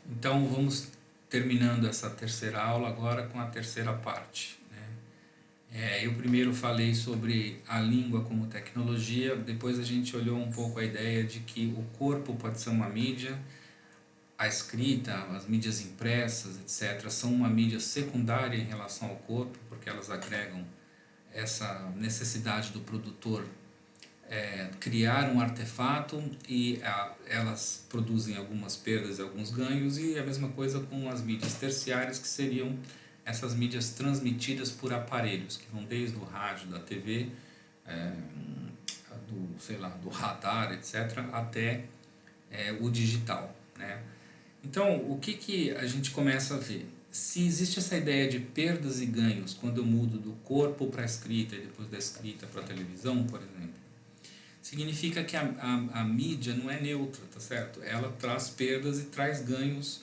Então vamos terminando essa terceira aula agora com a terceira parte, né? Eu primeiro falei sobre a língua como tecnologia, depois a gente olhou um pouco a ideia de que o corpo pode ser uma mídia, a escrita, as mídias impressas, etc., são uma mídia secundária em relação ao corpo, porque elas agregam essa necessidade do produtor criar um artefato e elas produzem algumas perdas e alguns ganhos, e a mesma coisa com as mídias terciárias, que seriam essas mídias transmitidas por aparelhos, que vão desde o rádio, da TV, é, do radar, etc., até o digital, né? Então, o que a gente começa a ver? Se existe essa ideia de perdas e ganhos quando eu mudo do corpo para a escrita e depois da escrita para a televisão, por exemplo, significa que a mídia não é neutra, tá certo? Ela traz perdas e traz ganhos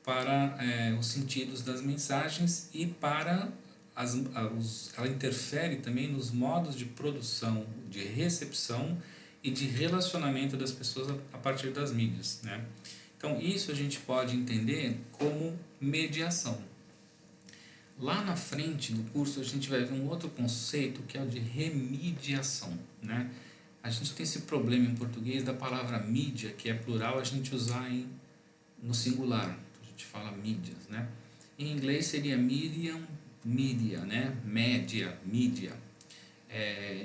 para os sentidos das mensagens e para ela interfere também nos modos de produção, de recepção e de relacionamento das pessoas a partir das mídias, né? Então isso a gente pode entender como mediação. Lá na frente do curso a gente vai ver um outro conceito, que é o de remediação, né? A gente tem esse problema em português da palavra mídia, que é plural, a gente usar no singular. A gente fala mídias, né? Em inglês seria medium, media, né? Média, mídia.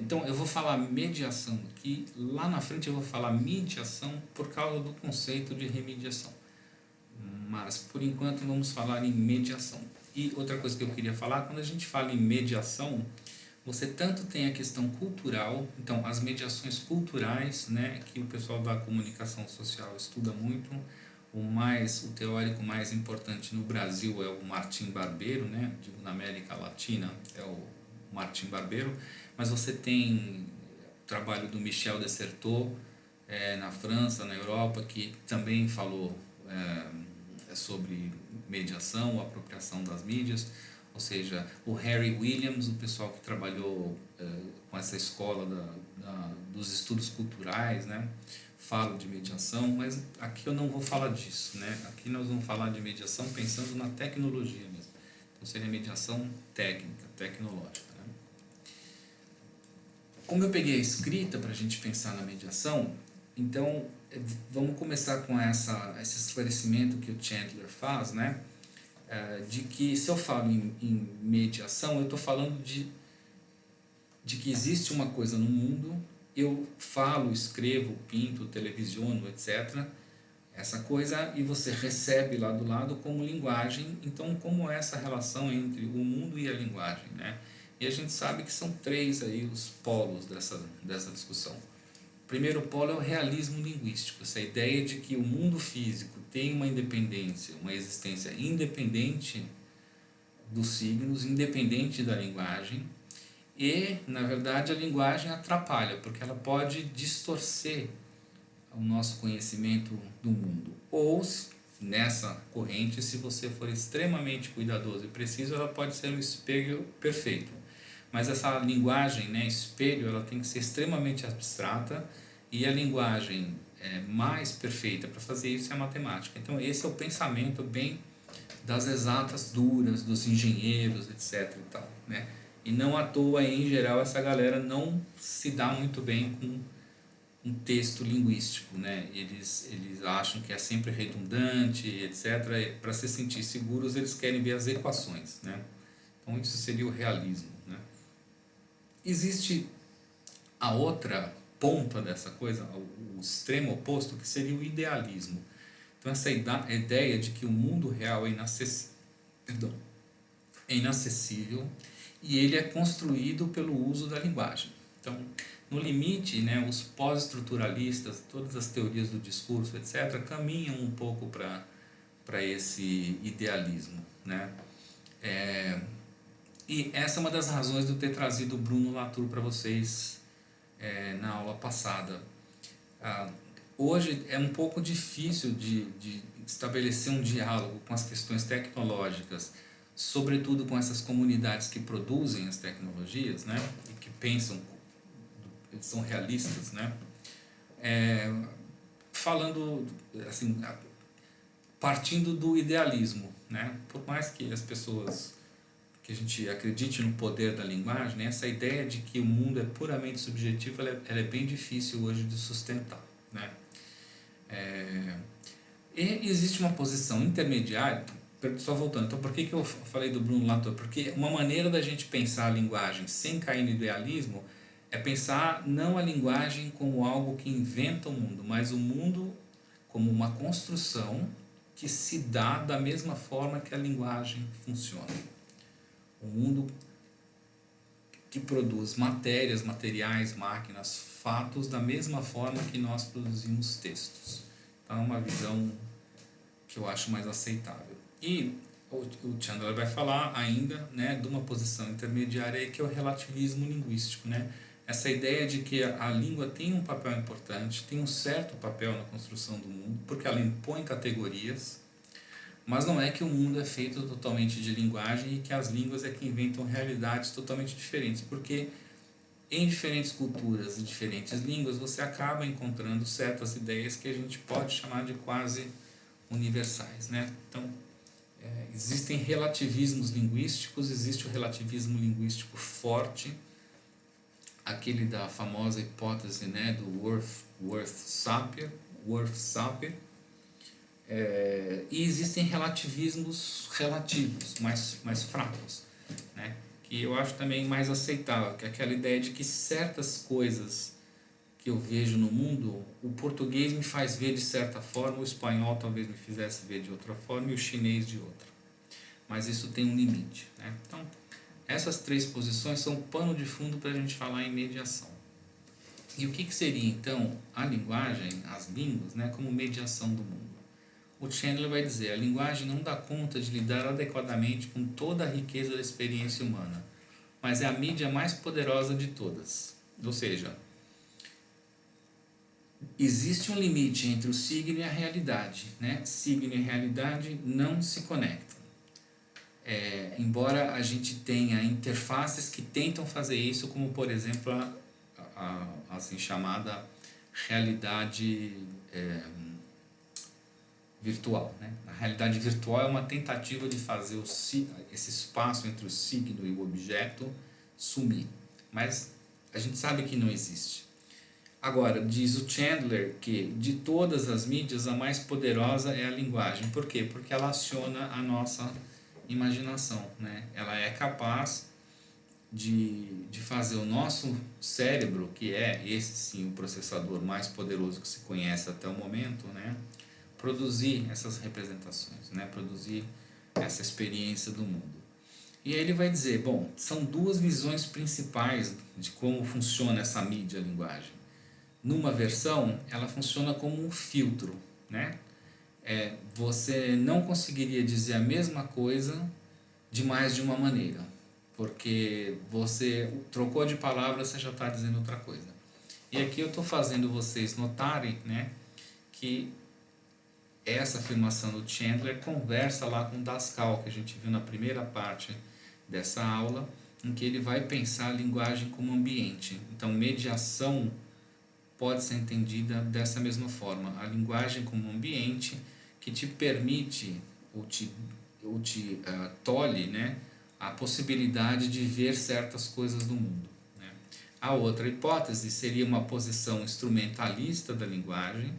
Então eu vou falar mediação aqui, lá na frente eu vou falar mediação por causa do conceito de remediação. Mas por enquanto vamos falar em mediação. E outra coisa que eu queria falar, quando a gente fala em mediação, você tanto tem a questão cultural, então as mediações culturais, né, que o pessoal da comunicação social estuda muito. O teórico mais importante no Brasil é o Martim Barbeiro, né, digo, na América Latina é o Martim Barbeiro, mas você tem o trabalho do Michel Desserteau, na França, na Europa, que também falou sobre mediação, apropriação das mídias. Ou seja, o Harry Williams, o pessoal que trabalhou com essa escola dos estudos culturais, né, fala de mediação, mas aqui eu não vou falar disso, né? Aqui nós vamos falar de mediação pensando na tecnologia mesmo. Então seria mediação técnica, tecnológica, né? Como eu peguei a escrita para a gente pensar na mediação, então vamos começar com esse esclarecimento que o Chandler faz, né? De que se eu falo em mediação, eu estou falando de que existe uma coisa no mundo, eu falo, escrevo, pinto, televisiono, etc., essa coisa, e você recebe lá do lado como linguagem. Então, como é essa relação entre o mundo e a linguagem, né? E a gente sabe que são três aí os polos dessa discussão. O primeiro polo é o realismo linguístico, essa ideia de que o mundo físico tem uma independência, uma existência independente dos signos, independente da linguagem, e, na verdade, a linguagem atrapalha, porque ela pode distorcer o nosso conhecimento do mundo. Ou, nessa corrente, se você for extremamente cuidadoso e preciso, ela pode ser um espelho perfeito. Mas essa linguagem, né, espelho, ela tem que ser extremamente abstrata, e a linguagem mais perfeita para fazer isso é a matemática. Então esse é o pensamento bem das exatas duras, dos engenheiros, etc. e tal, né? E não à toa, em geral, essa galera não se dá muito bem com um texto linguístico, né? Eles acham que é sempre redundante, etc. Para se sentir seguros, eles querem ver as equações, né? Então isso seria o realismo, né? Existe a outra ponta dessa coisa, o extremo oposto, que seria o idealismo. Então essa ideia de que o mundo real é inacessível e ele é construído pelo uso da linguagem. Então, no limite, né, os pós-estruturalistas, todas as teorias do discurso, etc., caminham um pouco para esse idealismo, né? E essa é uma das razões de eu ter trazido o Bruno Latour para vocês na aula passada. Hoje é um pouco difícil de estabelecer um diálogo com as questões tecnológicas, sobretudo com essas comunidades que produzem as tecnologias, né, e que pensam, são realistas, né, falando assim, partindo do idealismo, né? Por mais que as pessoas, que a gente acredite no poder da linguagem, né? Essa ideia de que o mundo é puramente subjetivo, ela é bem difícil hoje de sustentar, né? E existe uma posição intermediária, só voltando, então por que eu falei do Bruno Latour? Porque uma maneira da gente pensar a linguagem sem cair no idealismo é pensar não a linguagem como algo que inventa o mundo, mas o mundo como uma construção que se dá da mesma forma que a linguagem funciona. O mundo que produz matérias, materiais, máquinas, fatos da mesma forma que nós produzimos textos. Então é uma visão que eu acho mais aceitável. E o Chandler vai falar ainda, né, de uma posição intermediária aí, que é o relativismo linguístico, né? Essa ideia de que a língua tem um papel importante, tem um certo papel na construção do mundo, porque ela impõe categorias, mas não é que o mundo é feito totalmente de linguagem e que as línguas é que inventam realidades totalmente diferentes, porque em diferentes culturas e diferentes línguas você acaba encontrando certas ideias que a gente pode chamar de quase universais, né? Então, existem relativismos linguísticos, existe o relativismo linguístico forte, aquele da famosa hipótese, né, do Worth-Sapir, e existem relativismos relativos, mais fracos, né, que eu acho também mais aceitável, que é aquela ideia de que certas coisas que eu vejo no mundo, o português me faz ver de certa forma, o espanhol talvez me fizesse ver de outra forma e o chinês de outra. Mas isso tem um limite, né? Então, essas três posições são pano de fundo para a gente falar em mediação. E o que seria então a linguagem, as línguas, né, como mediação do mundo? O Chandler vai dizer: a linguagem não dá conta de lidar adequadamente com toda a riqueza da experiência humana, mas é a mídia mais poderosa de todas. Ou seja, existe um limite entre o signo e a realidade, né? Signo e realidade não se conectam. Embora a gente tenha interfaces que tentam fazer isso, como por exemplo a assim chamada realidade virtual, né? A realidade virtual é uma tentativa de fazer esse espaço entre o signo e o objeto sumir, mas a gente sabe que não existe. Agora, diz o Chandler que de todas as mídias a mais poderosa é a linguagem. Por quê? Porque ela aciona a nossa imaginação, né? Ela é capaz de fazer o nosso cérebro, que é esse sim o processador mais poderoso que se conhece até o momento, né? Produzir essas representações, né? Produzir essa experiência do mundo. E aí ele vai dizer, bom, são duas visões principais de como funciona essa mídia linguagem. Numa versão, ela funciona como um filtro, né? Você não conseguiria dizer a mesma coisa de mais de uma maneira, porque você trocou de palavra, você já está dizendo outra coisa. E aqui eu estou fazendo vocês notarem, né, que essa afirmação do Chandler conversa lá com Dascal, que a gente viu na primeira parte dessa aula, em que ele vai pensar a linguagem como ambiente. Então, mediação pode ser entendida dessa mesma forma. A linguagem como ambiente que te permite ou te tolhe, né, a possibilidade de ver certas coisas do mundo, né? A outra hipótese seria uma posição instrumentalista da linguagem,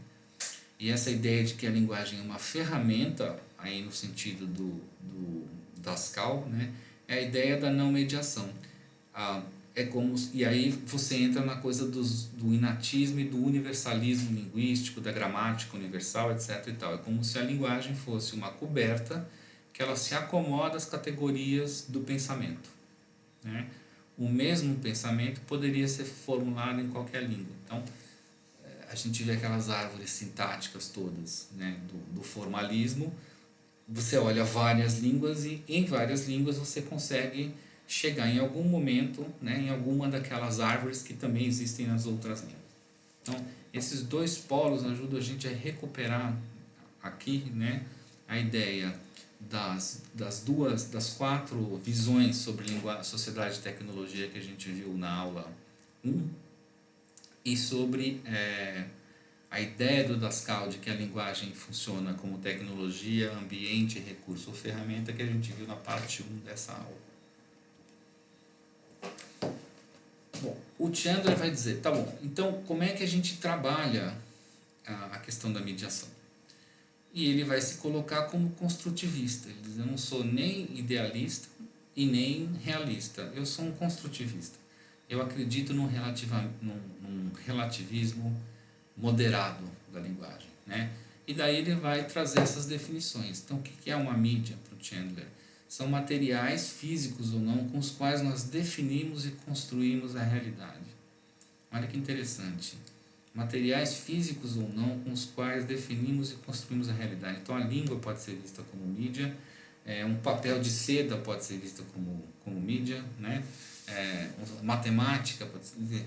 e essa ideia de que a linguagem é uma ferramenta, aí no sentido do Dascal, né, é a ideia da não mediação. E aí você entra na coisa do inatismo e do universalismo linguístico, da gramática universal, etc. e tal. É como se a linguagem fosse uma coberta que ela se acomoda às categorias do pensamento, né? O mesmo pensamento poderia ser formulado em qualquer língua. Então, a gente vê aquelas árvores sintáticas todas, né, do formalismo. Você olha várias línguas e em várias línguas você consegue chegar em algum momento, né, em alguma daquelas árvores que também existem nas outras línguas. Então, esses dois polos ajudam a gente a recuperar aqui, né, a ideia das quatro visões sobre sociedade e tecnologia que a gente viu na aula 1 e sobre a A ideia do Dascal de que a linguagem funciona como tecnologia, ambiente, recurso ou ferramenta que a gente viu na parte 1 dessa aula. Bom, o Chandler vai dizer, tá bom, então como é que a gente trabalha a questão da mediação? E ele vai se colocar como construtivista. Ele diz, eu não sou nem idealista e nem realista, eu sou um construtivista. Eu acredito num relativismo moderado da linguagem, né? E daí ele vai trazer essas definições. Então, o que é uma mídia para o Chandler? São materiais físicos ou não com os quais nós definimos e construímos a realidade. Olha que interessante. Materiais físicos ou não com os quais definimos e construímos a realidade. Então, a língua pode ser vista como mídia, um papel de seda pode ser visto como mídia, né? Matemática pode ser,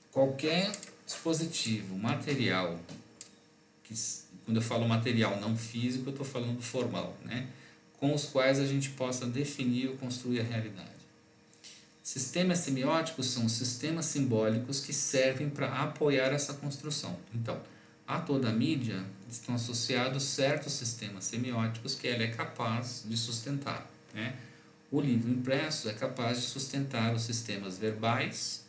qualquer dispositivo, material, que, quando eu falo material não físico, eu estou falando formal, né? Com os quais a gente possa definir ou construir a realidade. Sistemas semióticos são sistemas simbólicos que servem para apoiar essa construção. Então, a toda a mídia estão associados certos sistemas semióticos que ela é capaz de sustentar, né? O livro impresso é capaz de sustentar os sistemas verbais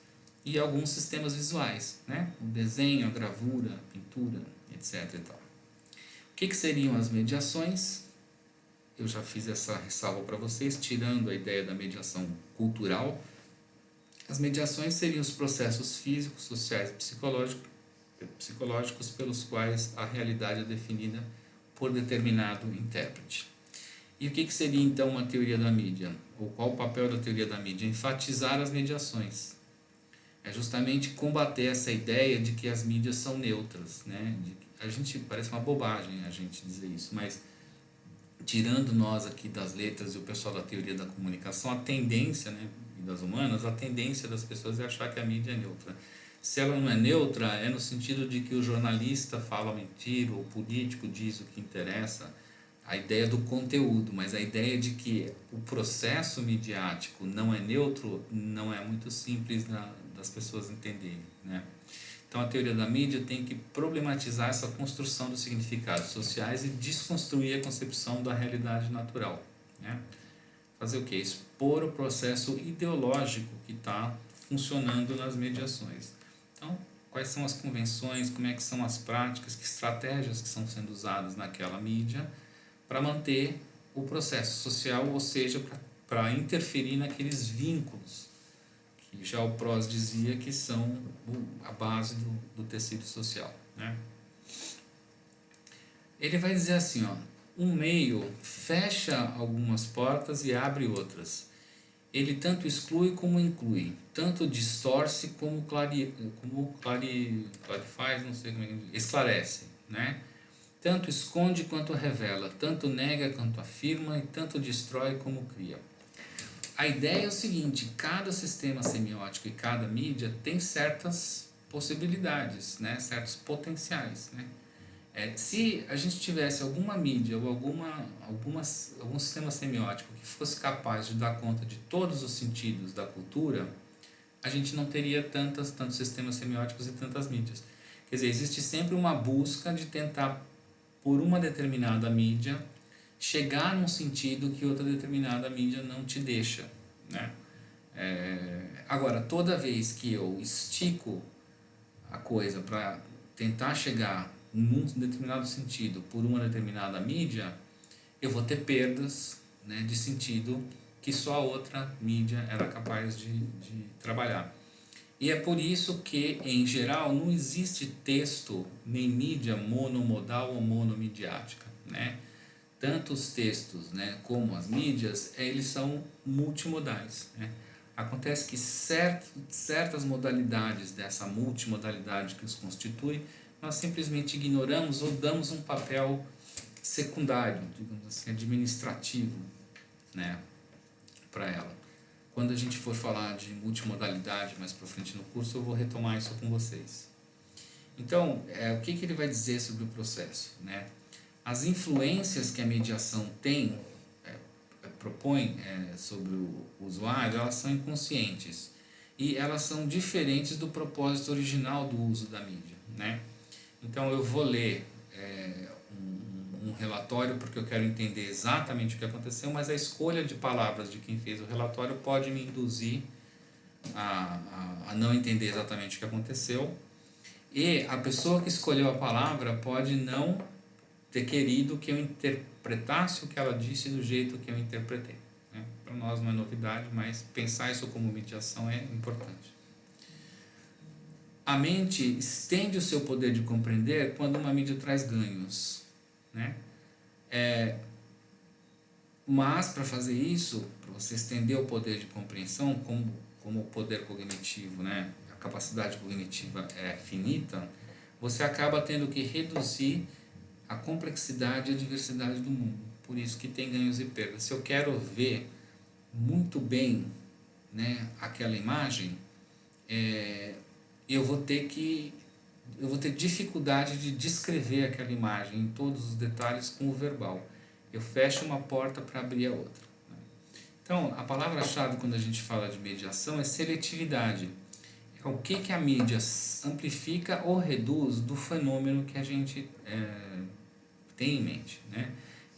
e alguns sistemas visuais, né? O desenho, a gravura, a pintura, etc. E tal. O que seriam as mediações? Eu já fiz essa ressalva para vocês, tirando a ideia da mediação cultural. As mediações seriam os processos físicos, sociais e psicológicos pelos quais a realidade é definida por determinado intérprete. E o que seria então uma teoria da mídia? Ou qual o papel da teoria da mídia? Enfatizar as mediações. É justamente combater essa ideia de que as mídias são neutras, né? A gente parece uma bobagem a gente dizer isso, mas tirando nós aqui das letras e o pessoal da teoria da comunicação, a tendência, né, e das humanas, a tendência das pessoas é achar que a mídia é neutra. Se ela não é neutra, é no sentido de que o jornalista fala mentira, ou o político diz o que interessa, a ideia do conteúdo, mas a ideia de que o processo midiático não é neutro não é muito simples das pessoas entenderem, né? Então a teoria da mídia tem que problematizar essa construção dos significados sociais e desconstruir a concepção da realidade natural, né? Fazer o quê? Expor o processo ideológico que está funcionando nas mediações. Então, quais são as convenções, como é que são as práticas, que estratégias que estão sendo usadas naquela mídia para manter o processo social, ou seja, para interferir naqueles vínculos que já o Prost dizia que são a base do tecido social, né? Ele vai dizer assim, ó, um meio fecha algumas portas e abre outras. Ele tanto exclui como inclui, tanto distorce como clarifaz, não sei como é que esclarece, né? Tanto esconde quanto revela, tanto nega quanto afirma e tanto destrói como cria. A ideia é o seguinte, cada sistema semiótico e cada mídia tem certas possibilidades, né? Certos potenciais, né? Se a gente tivesse alguma mídia ou algum sistema semiótico que fosse capaz de dar conta de todos os sentidos da cultura, a gente não teria tantos sistemas semióticos e tantas mídias. Quer dizer, existe sempre uma busca de tentar, por uma determinada mídia, chegar num sentido que outra determinada mídia não te deixa, né? Agora, toda vez que eu estico a coisa para tentar chegar num determinado sentido por uma determinada mídia, eu vou ter perdas, né, de sentido que só a outra mídia era capaz de trabalhar. E é por isso que, em geral, não existe texto nem mídia monomodal ou monomidiática, né? Tanto os textos, né, como as mídias, eles são multimodais, né? Acontece que certas modalidades dessa multimodalidade que os constitui, nós simplesmente ignoramos ou damos um papel secundário, digamos assim, administrativo, né, para ela. Quando a gente for falar de multimodalidade mais para frente no curso, eu vou retomar isso com vocês. Então, o que ele vai dizer sobre o processo, né? As influências que a mediação propõe sobre o usuário, elas são inconscientes e elas são diferentes do propósito original do uso da mídia, né? Então eu vou ler um relatório porque eu quero entender exatamente o que aconteceu, mas a escolha de palavras de quem fez o relatório pode me induzir a não entender exatamente o que aconteceu. E a pessoa que escolheu a palavra pode não ter querido que eu interpretasse o que ela disse do jeito que eu interpretei, né? Para nós não é novidade, mas pensar isso como mediação é importante. A mente estende o seu poder de compreender quando uma mídia traz ganhos, né? Mas para fazer isso, para você estender o poder de compreensão, como o poder cognitivo, né? A capacidade cognitiva é finita, você acaba tendo que reduzir a complexidade e a diversidade do mundo. Por isso que tem ganhos e perdas. Se eu quero ver muito bem, né, aquela imagem, eu vou ter dificuldade de descrever aquela imagem em todos os detalhes com o verbal. Eu fecho uma porta para abrir a outra. Então, a palavra-chave quando a gente fala de mediação é seletividade. É o que a mídia amplifica ou reduz do fenômeno que a gente tem em mente, né?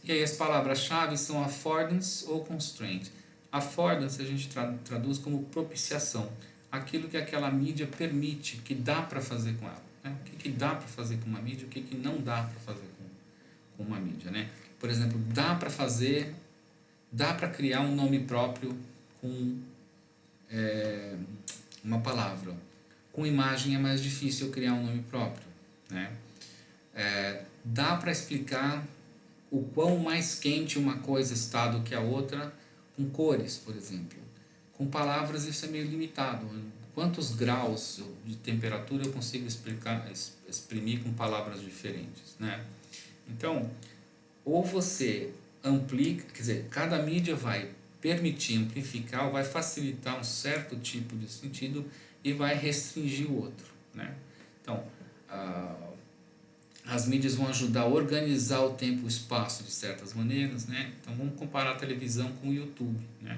E aí as palavras-chave são affordance ou constraint. Affordance a gente traduz como propiciação, aquilo que aquela mídia permite, que dá para fazer com ela, né? O que dá para fazer com uma mídia, o que não dá para fazer com uma mídia, né? Por exemplo, dá para criar um nome próprio com uma palavra. Com imagem é mais difícil criar um nome próprio, né? Dá para explicar o quão mais quente uma coisa está do que a outra com cores, por exemplo. Com palavras isso é meio limitado. Quantos graus de temperatura eu consigo exprimir com palavras diferentes, né? Então, ou você amplifica, quer dizer, cada mídia vai permitir amplificar ou vai facilitar um certo tipo de sentido e vai restringir o outro, né? Então, as mídias vão ajudar a organizar o tempo e o espaço de certas maneiras, né? Então vamos comparar a televisão com o YouTube, né?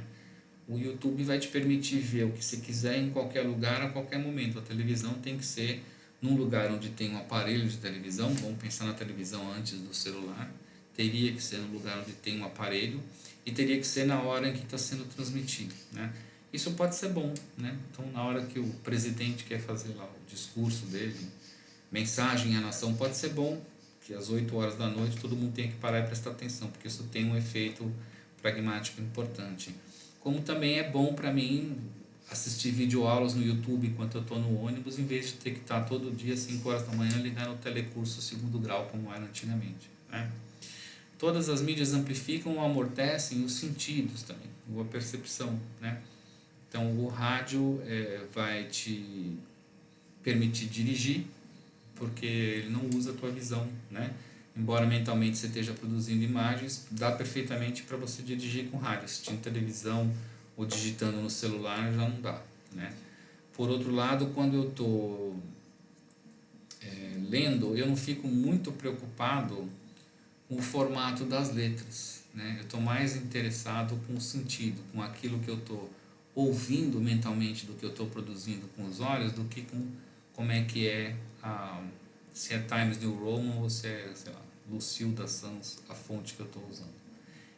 O YouTube vai te permitir ver o que você quiser em qualquer lugar, a qualquer momento. A televisão tem que ser num lugar onde tem um aparelho de televisão, vamos pensar na televisão antes do celular, teria que ser no lugar onde tem um aparelho e teria que ser na hora em que está sendo transmitido, né? Isso pode ser bom, né? Então na hora que o presidente quer fazer lá o discurso dele, mensagem à nação, pode ser bom que às 8 horas da noite todo mundo tenha que parar e prestar atenção, porque isso tem um efeito pragmático importante. Como também é bom para mim assistir videoaulas no YouTube enquanto eu estou no ônibus, em vez de ter que estar todo dia às 5 horas da manhã ligar no telecurso segundo grau, como era antigamente, né? Todas as mídias amplificam ou amortecem os sentidos também, ou a percepção, né? Então o rádio vai te permitir dirigir, porque ele não usa a tua visão, né? Embora mentalmente você esteja produzindo imagens, dá perfeitamente para você dirigir com rádio. Assistindo televisão ou digitando no celular já não dá, né? Por outro lado, quando eu estou lendo, eu não fico muito preocupado com o formato das letras, né? Eu estou mais interessado com o sentido, com aquilo que eu estou ouvindo mentalmente do que eu estou produzindo com os olhos, do que com como é que se é Times New Roman ou se é, sei lá, Lucilda Sans, a fonte que eu estou usando.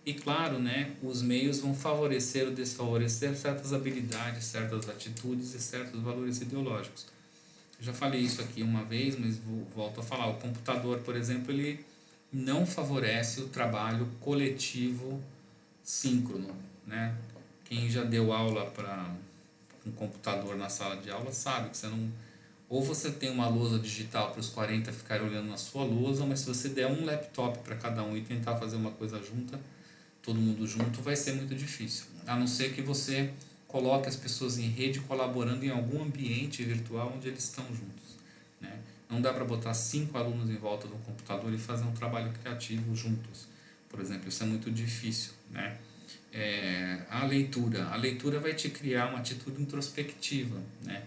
E claro, né, os meios vão favorecer ou desfavorecer certas habilidades, certas atitudes e certos valores ideológicos. Eu já falei isso aqui uma vez, mas volto a falar. O computador, por exemplo, ele não favorece o trabalho coletivo síncrono, né? Quem já deu aula para um computador na sala de aula sabe que você não... Ou você tem uma lousa digital para os 40 ficarem olhando na sua lousa, mas se você der um laptop para cada um e tentar fazer uma coisa junta, todo mundo junto, vai ser muito difícil. A não ser que você coloque as pessoas em rede colaborando em algum ambiente virtual onde eles estão juntos, né? Não dá para botar 5 alunos em volta do computador e fazer um trabalho criativo juntos, por exemplo. Isso é muito difícil, né? A leitura vai te criar uma atitude introspectiva, né?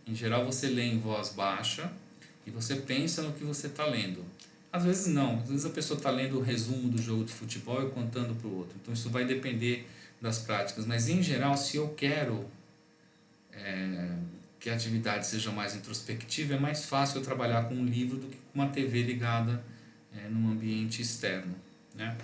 Em geral você lê em voz baixa e você pensa no que você está lendo. Às vezes não, às vezes a pessoa está lendo o resumo do jogo de futebol e contando para o outro. Então isso vai depender das práticas, mas em geral, se eu quero que a atividade seja mais introspectiva, é mais fácil eu trabalhar com um livro do que com uma TV ligada num ambiente externo, né?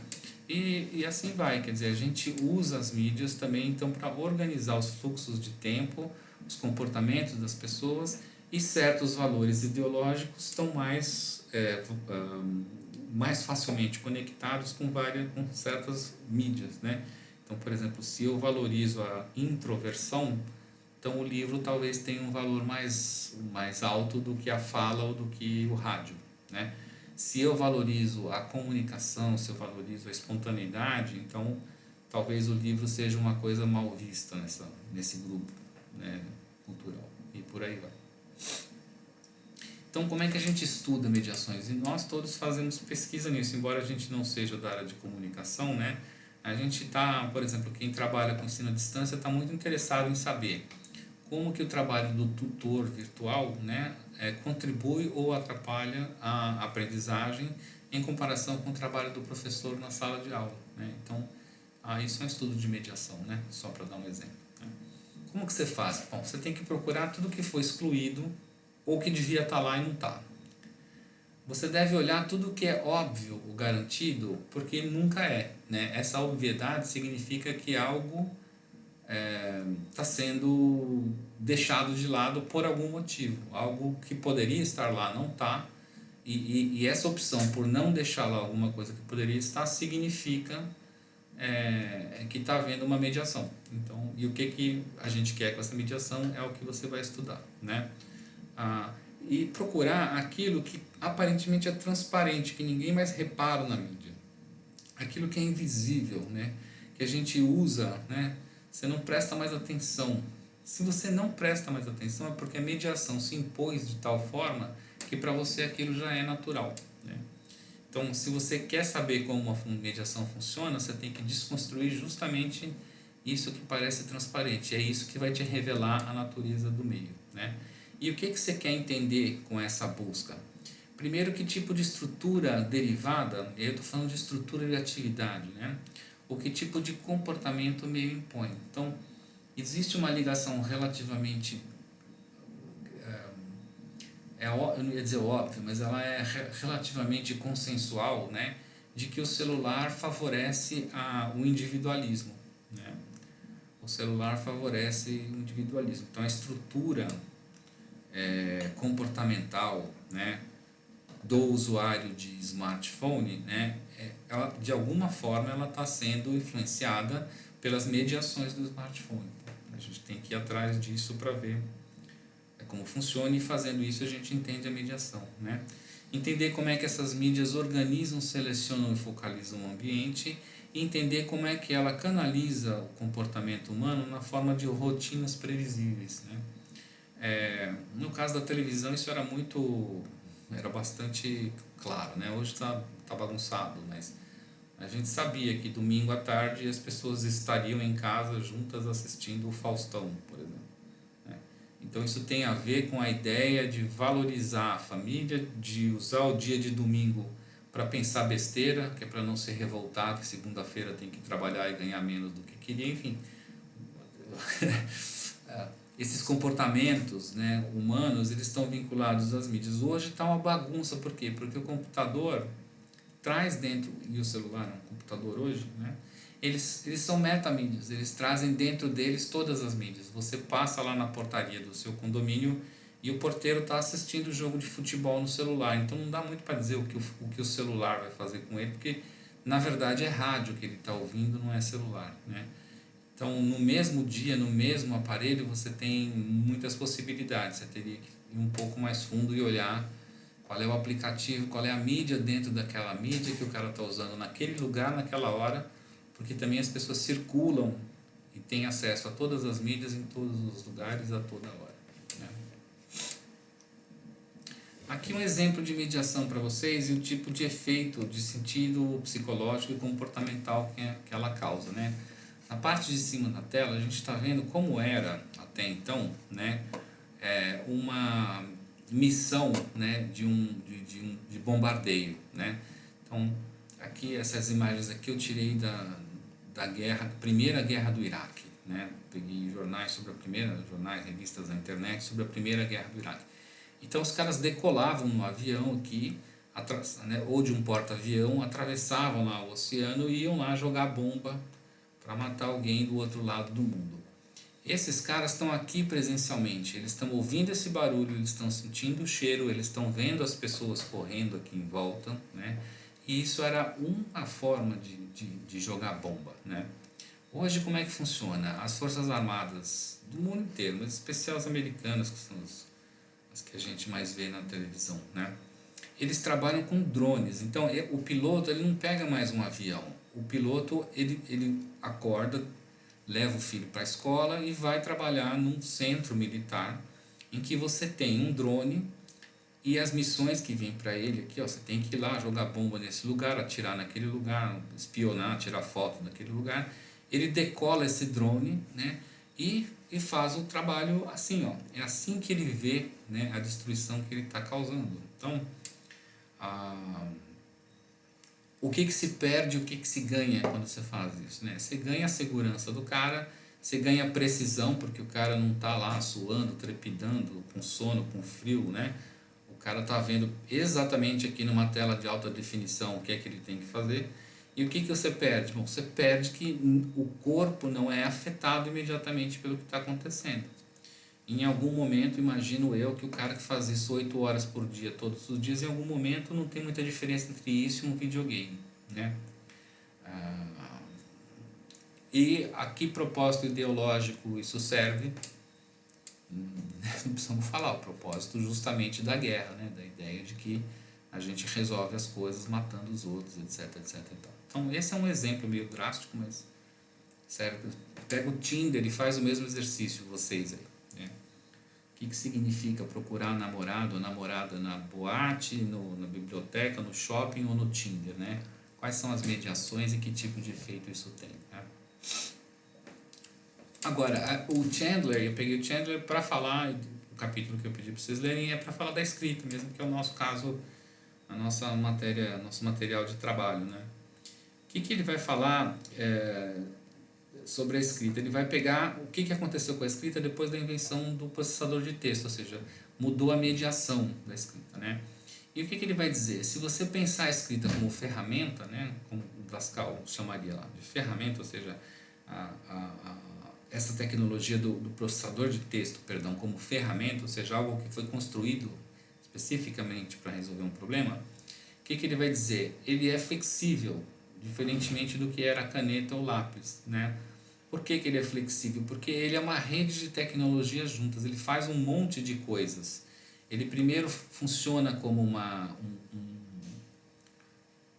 E assim vai, quer dizer, a gente usa as mídias também então para organizar os fluxos de tempo, os comportamentos das pessoas, e certos valores ideológicos estão mais facilmente conectados com certas mídias, né? Então, por exemplo, se eu valorizo a introversão, então o livro talvez tenha um valor mais alto do que a fala ou do que o rádio, né? Se eu valorizo a comunicação, se eu valorizo a espontaneidade, então talvez o livro seja uma coisa mal vista nesse grupo, né, cultural, e por aí vai. Então, como é que a gente estuda mediações? E nós todos fazemos pesquisa nisso, embora a gente não seja da área de comunicação, né? A gente está, por exemplo, quem trabalha com ensino à distância está muito interessado em saber como que o trabalho do tutor virtual, né, contribui ou atrapalha a aprendizagem em comparação com o trabalho do professor na sala de aula, né? Então, isso é um estudo de mediação, né? Só para dar um exemplo, né? Como que você faz? Bom, você tem que procurar tudo que foi excluído ou que devia estar lá e não está. Você deve olhar tudo que é óbvio ou garantido, porque nunca é, né? Essa obviedade significa que algo está sendo deixado de lado por algum motivo. Algo que poderia estar lá não está, e essa opção por não deixar lá alguma coisa que poderia estar significa que está havendo uma mediação. Então, e o que a gente quer com essa mediação é o que você vai estudar, né? E procurar aquilo que aparentemente é transparente, que ninguém mais repara na mídia. Aquilo que é invisível, né? Que a gente usa, né? Você não presta mais atenção. Se você não presta mais atenção é porque a mediação se impôs de tal forma que para você aquilo já é natural, né? Então, se você quer saber como uma mediação funciona, você tem que desconstruir justamente isso que parece transparente. É isso que vai te revelar a natureza do meio, né? E o que você quer entender com essa busca? Primeiro, que tipo de estrutura derivada, eu estou falando de estrutura de atividade, né? Ou que tipo de comportamento o meio impõe. Então, existe uma ligação relativamente, eu não ia dizer óbvia, mas ela é relativamente consensual, né? De que o celular favorece o individualismo, né? O celular favorece o individualismo. Então, a estrutura comportamental, né, do usuário de smartphone, né, ela, de alguma forma ela está sendo influenciada pelas mediações do smartphone. A gente tem que ir atrás disso para ver como funciona, e fazendo isso a gente entende a mediação, né? Entender como é que essas mídias organizam, selecionam e focalizam o ambiente, e entender como é que ela canaliza o comportamento humano na forma de rotinas previsíveis, né? No caso da televisão isso era bastante claro, né? Hoje tá bagunçado, mas a gente sabia que domingo à tarde as pessoas estariam em casa juntas assistindo o Faustão, por exemplo, né? Então isso tem a ver com a ideia de valorizar a família, de usar o dia de domingo para pensar besteira, que é para não se revoltar que segunda-feira tem que trabalhar e ganhar menos do que queria, enfim. Esses comportamentos, né, humanos, eles estão vinculados às mídias. Hoje está uma bagunça, por quê? Porque o computador traz dentro, e o celular é um computador hoje, né, eles são metamídias, eles trazem dentro deles todas as mídias. Você passa lá na portaria do seu condomínio e o porteiro está assistindo o jogo de futebol no celular, então não dá muito para dizer o que o celular vai fazer com ele, porque na verdade é rádio que ele está ouvindo, não é celular, né? Então, no mesmo dia, no mesmo aparelho, você tem muitas possibilidades. Você teria que ir um pouco mais fundo e olhar qual é o aplicativo, qual é a mídia dentro daquela mídia que o cara está usando naquele lugar, naquela hora, porque também as pessoas circulam e têm acesso a todas as mídias em todos os lugares a toda hora, né? Aqui um exemplo de mediação para vocês e o tipo de efeito de sentido psicológico e comportamental que ela causa, né? Na parte de cima da tela a gente está vendo como era até então, né, uma missão, né, de bombardeio, né? Então aqui essas imagens aqui eu tirei da primeira guerra do Iraque, né? Peguei jornais sobre jornais, revistas na internet sobre a Primeira Guerra do Iraque. Então os caras decolavam no avião aqui, né, ou de um porta-avião, atravessavam lá o oceano e iam lá jogar bomba para matar alguém do outro lado do mundo. Esses caras estão aqui presencialmente, eles estão ouvindo esse barulho, eles estão sentindo o cheiro, eles estão vendo as pessoas correndo aqui em volta, né? E isso era uma forma de jogar bomba, né? Hoje como é que funciona? As Forças Armadas do mundo inteiro, mas em especial as americanas, que são as que a gente mais vê na televisão, né? Eles trabalham com drones, então o piloto ele não pega mais um avião, o piloto ele acorda, leva o filho para a escola e vai trabalhar num centro militar em que você tem um drone e as missões que vêm para ele aqui, ó, você tem que ir lá jogar bomba nesse lugar, atirar naquele lugar, espionar, tirar foto daquele lugar. Ele decola esse drone, né, e faz o trabalho assim, ó. É assim que ele vê, né, a destruição que ele está causando. Então, o que se perde, o que se ganha quando você faz isso, né? Você ganha a segurança do cara, você ganha a precisão, porque o cara não está lá suando, trepidando, com sono, com frio, né? O cara está vendo exatamente aqui numa tela de alta definição o que é que ele tem que fazer. E o que você perde? Bom, você perde que o corpo não é afetado imediatamente pelo que está acontecendo. Em algum momento, imagino eu, que o cara que faz isso 8 horas por dia, todos os dias, em algum momento não tem muita diferença entre isso e um videogame, né? E a que propósito ideológico isso serve? Não precisamos falar, o propósito justamente da guerra, né? Da ideia de que a gente resolve as coisas matando os outros, etc, etc e tal. Então esse é um exemplo meio drástico, mas serve. Pega o Tinder e faz o mesmo exercício, vocês aí, né? O que significa procurar namorado ou namorada na boate, na biblioteca, no shopping ou no Tinder, né? Quais são as mediações e que tipo de efeito isso tem, né? Agora, o Chandler, eu peguei o Chandler para falar, o capítulo que eu pedi para vocês lerem é para falar da escrita mesmo, que é o nosso caso, a nossa matéria, nosso material de trabalho, né? O que ele vai falar sobre a escrita? Ele vai pegar o que aconteceu com a escrita depois da invenção do processador de texto, ou seja, mudou a mediação da escrita, né? E o que ele vai dizer? Se você pensar a escrita como ferramenta, né, como o Pascal chamaria lá de ferramenta, ou seja, essa tecnologia do processador de texto, perdão, como ferramenta, ou seja, algo que foi construído especificamente para resolver um problema, o que ele vai dizer? Ele é flexível, diferentemente do que era a caneta ou lápis, né? Por que ele é flexível? Porque ele é uma rede de tecnologias juntas, ele faz um monte de coisas. Ele primeiro funciona como uma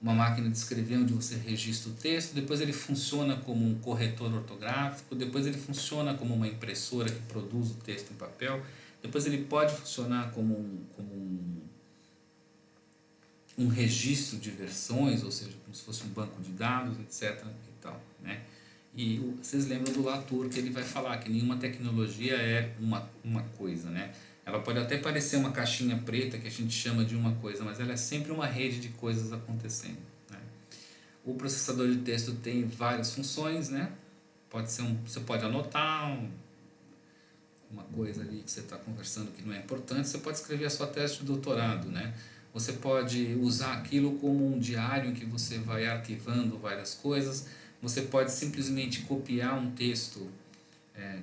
máquina de escrever onde você registra o texto, depois ele funciona como um corretor ortográfico, depois ele funciona como uma impressora que produz o texto em papel, depois ele pode funcionar como um registro de versões, ou seja, como se fosse um banco de dados, etc. e tal, né? E vocês lembram do Latour, que ele vai falar que nenhuma tecnologia é uma coisa, né? Ela pode até parecer uma caixinha preta que a gente chama de uma coisa, mas ela é sempre uma rede de coisas acontecendo, né? O processador de texto tem várias funções, né? Você pode anotar uma coisa ali que você está conversando que não é importante, você pode escrever a sua tese de doutorado, né? Você pode usar aquilo como um diário em que você vai arquivando várias coisas. Você pode simplesmente copiar um texto,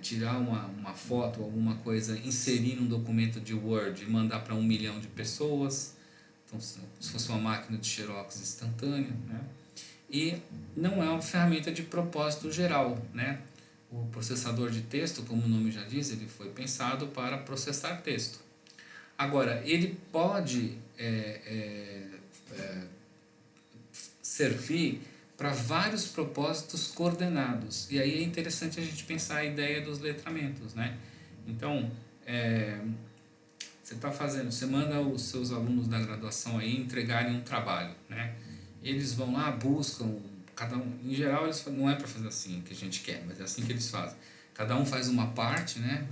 tirar uma foto, alguma coisa, inserir num documento de Word e mandar para 1 milhão de pessoas. Então, se fosse uma máquina de xerox instantânea, né? E não é uma ferramenta de propósito geral, né? O processador de texto, como o nome já diz, ele foi pensado para processar texto. Agora, ele pode servir para vários propósitos coordenados. E aí é interessante a gente pensar a ideia dos letramentos, né? Então, você manda os seus alunos da graduação aí entregarem um trabalho, né? Eles vão lá, buscam, cada um, em geral eles não é para fazer assim que a gente quer, mas é assim que eles fazem. Cada um faz uma parte, né,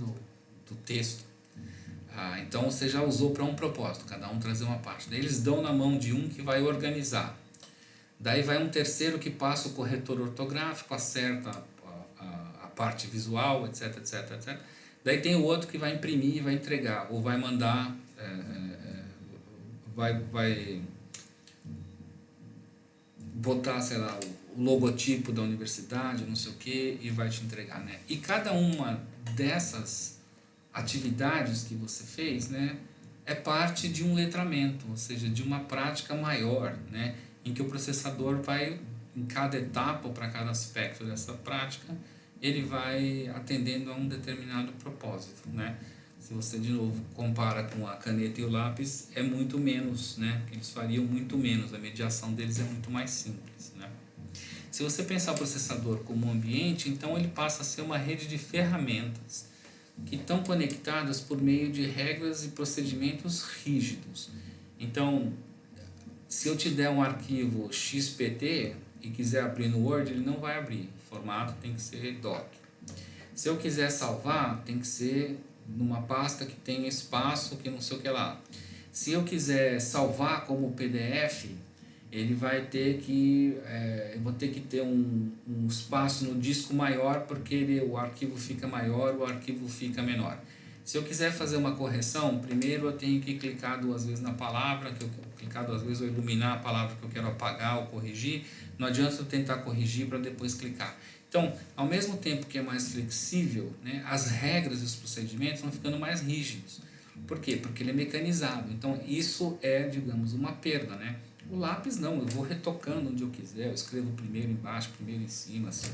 do texto. Então você já usou para um propósito, cada um trazer uma parte. Daí eles dão na mão de um que vai organizar. Daí vai um terceiro que passa o corretor ortográfico, acerta a parte visual, etc, etc, etc. Daí tem o outro que vai imprimir e vai entregar, ou vai mandar, vai botar, sei lá, o logotipo da universidade, não sei o que, e vai te entregar, né? E cada uma dessas atividades que você fez, né, é parte de um letramento, ou seja, de uma prática maior, né, em que o processador vai, em cada etapa ou para cada aspecto dessa prática, ele vai atendendo a um determinado propósito, né? Se você de novo compara com a caneta e o lápis, é muito menos, né? Eles fariam muito menos, a mediação deles é muito mais simples, né? Se você pensar o processador como um ambiente, então ele passa a ser uma rede de ferramentas que estão conectadas por meio de regras e procedimentos rígidos. Então, se eu te der um arquivo XPT e quiser abrir no Word, ele não vai abrir. O formato tem que ser doc. Se eu quiser salvar, tem que ser numa pasta que tem espaço, que não sei o que lá. Se eu quiser salvar como PDF, ele vai ter que, eu vou ter que ter um espaço no disco maior, porque o arquivo fica maior, o arquivo fica menor. Se eu quiser fazer uma correção, primeiro eu tenho que clicar 2 vezes na palavra, clicar 2 vezes ou iluminar a palavra que eu quero apagar ou corrigir. Não adianta eu tentar corrigir para depois clicar. Então, ao mesmo tempo que é mais flexível, né, as regras e os procedimentos vão ficando mais rígidos. Por quê? Porque ele é mecanizado. Então, isso é, digamos, uma perda, né? O lápis não, eu vou retocando onde eu quiser, eu escrevo primeiro embaixo, primeiro em cima. Assim.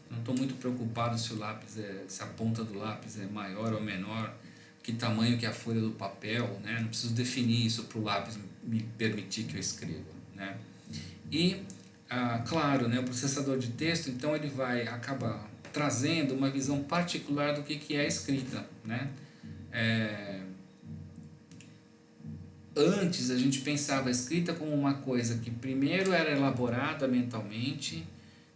Eu não estou muito preocupado se o lápis se a ponta do lápis é maior ou menor, que tamanho que é a folha do papel, né? Não preciso definir isso para o lápis me permitir que eu escreva, né? E, claro, né, o processador de texto, então ele vai acabar trazendo uma visão particular do que é a escrita, né? Antes a gente pensava a escrita como uma coisa que primeiro era elaborada mentalmente,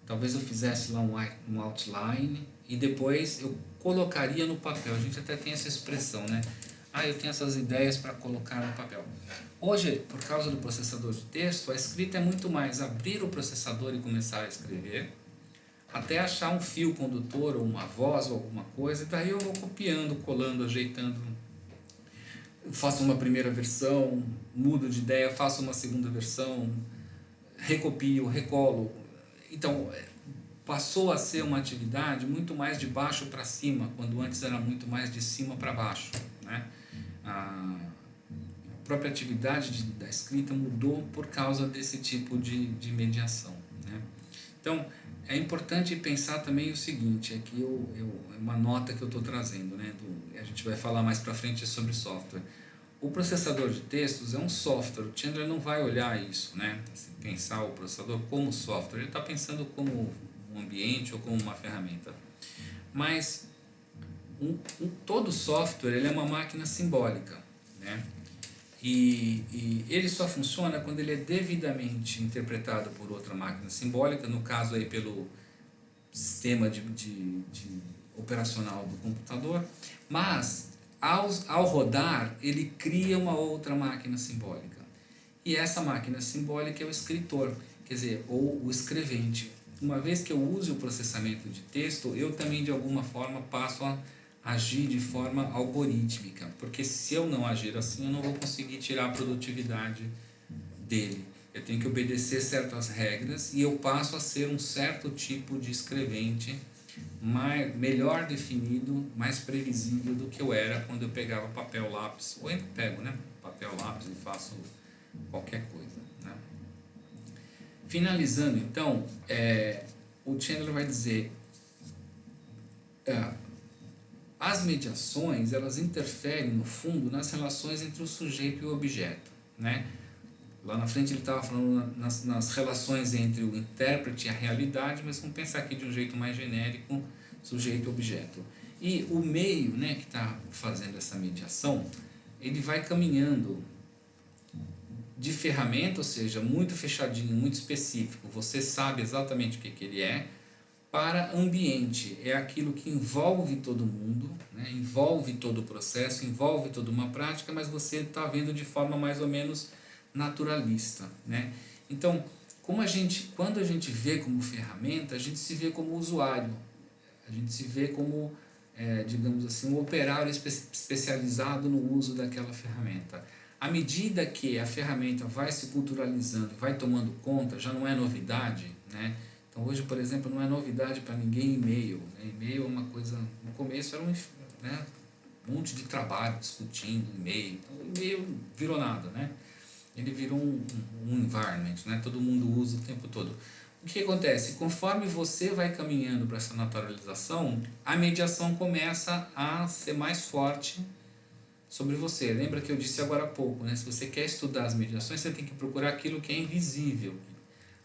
talvez eu fizesse lá um outline e depois eu colocaria no papel. A gente até tem essa expressão, né? Eu tenho essas ideias para colocar no papel. Hoje, por causa do processador de texto, a escrita é muito mais abrir o processador e começar a escrever, até achar um fio condutor ou uma voz ou alguma coisa, e daí eu vou copiando, colando, ajeitando. Faço uma primeira versão, mudo de ideia, faço uma segunda versão, recopio, recolo. Então, passou a ser uma atividade muito mais de baixo para cima, quando antes era muito mais de cima para baixo, né? A própria atividade da escrita mudou por causa desse tipo de mediação, né? Então, é importante pensar também o seguinte, aqui é uma nota que eu estou trazendo, né? A gente vai falar mais para frente sobre software. O processador de textos é um software, o Chandler não vai olhar isso, né? Assim, pensar o processador como software, ele está pensando como um ambiente ou como uma ferramenta. Mas todo software ele é uma máquina simbólica, né? E ele só funciona quando ele é devidamente interpretado por outra máquina simbólica, no caso aí pelo sistema de operacional do computador, mas ao rodar ele cria uma outra máquina simbólica. E essa máquina simbólica é o escritor, quer dizer, ou o escrevente. Uma vez que eu use o processamento de texto, eu também de alguma forma passo a agir de forma algorítmica, porque se eu não agir assim, eu não vou conseguir tirar a produtividade dele. Eu tenho que obedecer certas regras e eu passo a ser um certo tipo de escrevente melhor definido, mais previsível do que eu era quando eu pegava papel, lápis, ou ainda pego, né? Papel, lápis e faço qualquer coisa, né? Finalizando, então, o Chandler vai dizer as mediações, elas interferem, no fundo, nas relações entre o sujeito e o objeto, né? Lá na frente ele estava falando nas relações entre o intérprete e a realidade, mas vamos pensar aqui de um jeito mais genérico, sujeito e objeto. E o meio, né, que está fazendo essa mediação, ele vai caminhando de ferramenta, ou seja, muito fechadinho, muito específico, você sabe exatamente o que ele é, para ambiente, é aquilo que envolve todo mundo, né? Envolve todo o processo, envolve toda uma prática, mas você está vendo de forma mais ou menos naturalista, né? Então, quando a gente vê como ferramenta, a gente se vê como usuário. A gente se vê como, digamos assim, um operário especializado no uso daquela ferramenta. À medida que a ferramenta vai se culturalizando, vai tomando conta, já não é novidade, né? Então hoje, por exemplo, não é novidade para ninguém e-mail, né? E-mail é uma coisa, no começo era né, um monte de trabalho discutindo e-mail. Então, o e-mail virou nada, né? Ele virou um environment, né? Todo mundo usa o tempo todo. O que acontece? Conforme você vai caminhando para essa naturalização, a mediação começa a ser mais forte sobre você. Lembra que eu disse agora há pouco, né? Se você quer estudar as mediações, você tem que procurar aquilo que é invisível,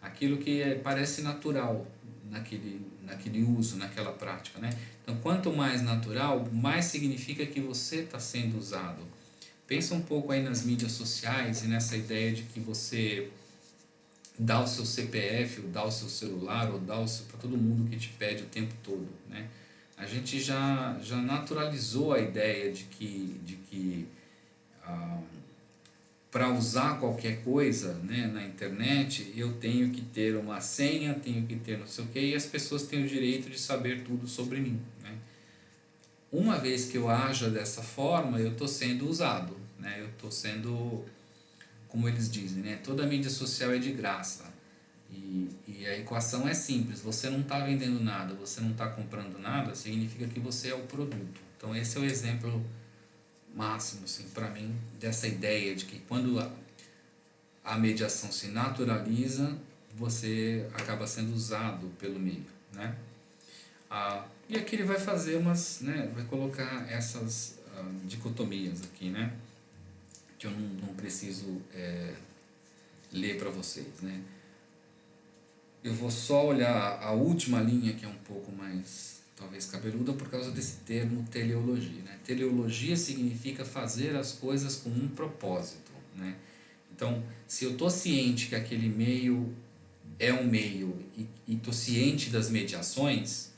aquilo que parece natural naquele uso, naquela prática, né? Então, quanto mais natural, mais significa que você está sendo usado. Pensa um pouco aí nas mídias sociais e nessa ideia de que você dá o seu CPF, ou dá o seu celular, ou dá para todo mundo que te pede o tempo todo, né? A gente já naturalizou a ideia de que para usar qualquer coisa, né, na internet, eu tenho que ter uma senha, tenho que ter não sei o que, e as pessoas têm o direito de saber tudo sobre mim, né? Uma vez que eu aja dessa forma, eu estou sendo usado, né? Eu estou sendo, como eles dizem, né? Toda mídia social é de graça. E a equação é simples, você não está vendendo nada, você não está comprando nada, significa que você é o produto. Então esse é o exemplo máximo, assim, para mim, dessa ideia de que quando a mediação se naturaliza, você acaba sendo usado pelo meio, né? E aqui ele vai fazer né, vai colocar essas dicotomias aqui, né? Que eu não preciso ler para vocês, né? Eu vou só olhar a última linha, que é um pouco mais, talvez, cabeluda, por causa desse termo teleologia, né? Teleologia significa fazer as coisas com um propósito, né? Então, se eu estou ciente que aquele meio é um meio e estou ciente das mediações,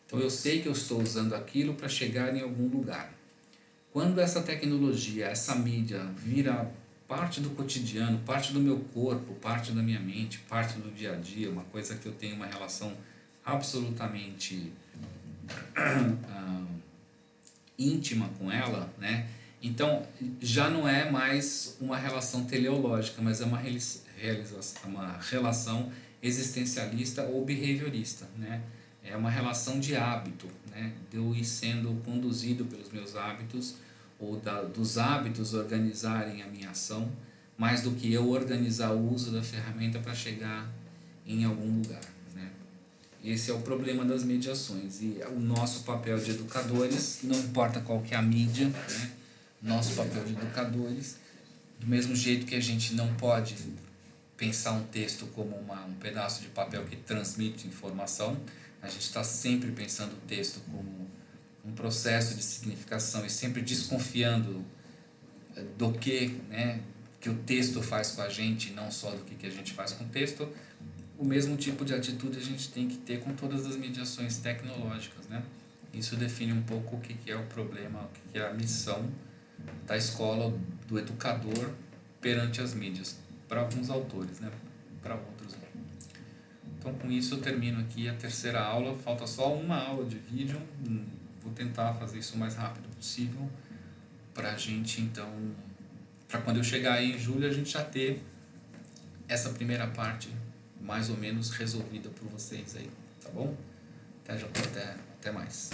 então eu sei que eu estou usando aquilo para chegar em algum lugar. Quando essa tecnologia, essa mídia vira parte do cotidiano, parte do meu corpo, parte da minha mente, parte do dia a dia, uma coisa que eu tenho uma relação absolutamente íntima com ela, né? Então já não é mais uma relação teleológica, mas é uma relação existencialista ou behaviorista, né? É uma relação de hábito, né? De eu ir sendo conduzido pelos meus hábitos ou dos hábitos organizarem a minha ação, mais do que eu organizar o uso da ferramenta para chegar em algum lugar, né? Esse é o problema das mediações e o nosso papel de educadores, não importa qual que é a mídia, né? Nosso papel de educadores, do mesmo jeito que a gente não pode pensar um texto como um pedaço de papel que transmite informação, a gente está sempre pensando o texto como um processo de significação e sempre desconfiando do que, né, que o texto faz com a gente, não só do que a gente faz com o texto. O mesmo tipo de atitude a gente tem que ter com todas as mediações tecnológicas, né? Isso define um pouco o que é o problema, o que é a missão da escola, do educador perante as mídias, para alguns autores, né? Para outros não. Então, com isso eu termino aqui a terceira aula. Falta só uma aula de vídeo. Vou tentar fazer isso o mais rápido possível para a gente, então, para quando eu chegar aí em julho, a gente já ter essa primeira parte mais ou menos resolvida por vocês aí, tá bom? Até mais.